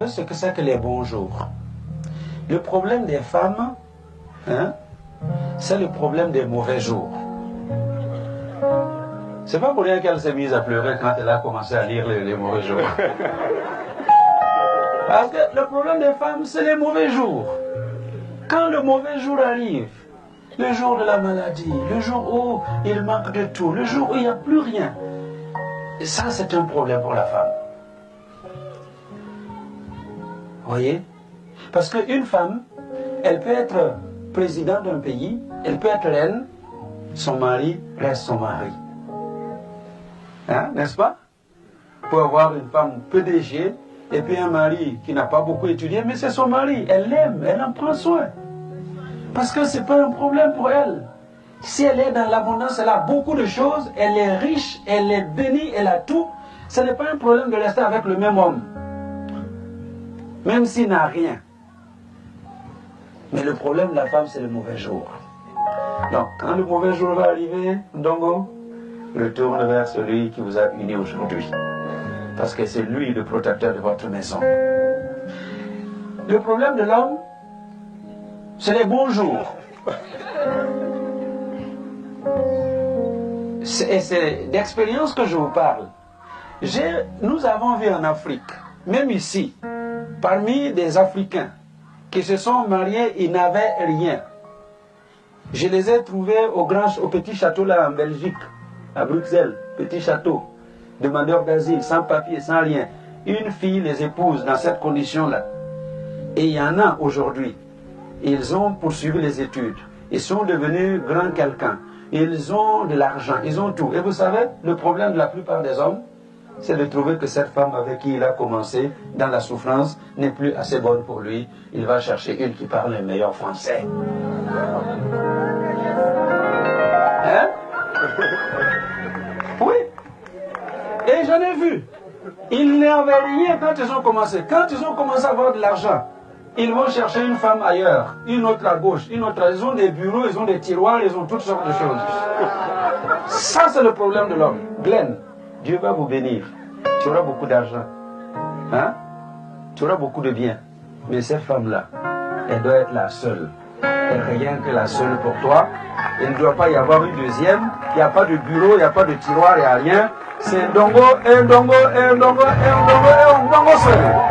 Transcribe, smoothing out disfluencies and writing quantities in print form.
Ce que c'est que les bons jours. Le problème des femmes, c'est le problème des mauvais jours. C'est pas pour rien qu'elle s'est mise à pleurer quand elle a commencé à lire les mauvais jours. Parce que le problème des femmes, c'est les mauvais jours. Quand le mauvais jour arrive, le jour de la maladie, le jour où il manque de tout, le jour où il n'y a plus rien, et ça c'est un problème pour la femme. Vous voyez? Parce qu'une femme, elle peut être présidente d'un pays, elle peut être reine, son mari reste son mari. Hein, n'est-ce pas? Pour avoir une femme PDG, et puis un mari qui n'a pas beaucoup étudié, mais c'est son mari, elle l'aime, elle en prend soin. Parce que ce n'est pas un problème pour elle. Si elle est dans l'abondance, elle a beaucoup de choses, elle est riche, elle est bénie, elle a tout. Ce n'est pas un problème de rester avec le même homme. Même s'il n'a rien. Mais le problème de la femme, c'est le mauvais jour. Donc, quand le mauvais jour va arriver, Ndongo, retourne vers celui qui vous a uni aujourd'hui. Parce que c'est lui le protecteur de votre maison. Le problème de l'homme, c'est les bons jours. Et c'est d'expérience que je vous parle. Nous avons vu en Afrique, même ici, parmi des Africains qui se sont mariés, ils n'avaient rien. Je les ai trouvés au petit château là en Belgique, à Bruxelles, petit château, demandeurs d'asile, sans papier, sans rien. Une fille les épouse dans cette condition-là. Et il y en a aujourd'hui. Ils ont poursuivi les études. Ils sont devenus grands quelqu'un. Ils ont de l'argent, ils ont tout. Et vous savez, le problème de la plupart des hommes, c'est de trouver que cette femme avec qui il a commencé dans la souffrance n'est plus assez bonne pour lui. Il va chercher une qui parle le meilleur français. Hein? Oui. Et j'en ai vu. Ils n'avaient rien quand ils ont commencé. Quand ils ont commencé à avoir de l'argent, ils vont chercher une femme ailleurs, une autre à gauche, une autre. Ils ont des bureaux, ils ont des tiroirs, ils ont toutes sortes de choses. Ça, c'est le problème de l'homme. Glenn, Dieu va vous bénir. Tu auras beaucoup d'argent. Hein? Tu auras beaucoup de biens. Mais cette femme-là, elle doit être la seule. Et rien que la seule pour toi. Il ne doit pas y avoir une deuxième. Il n'y a pas de bureau, il n'y a pas de tiroir, il n'y a rien. C'est un dongo, un dongo, un dongo, un dongo, un dongo seul.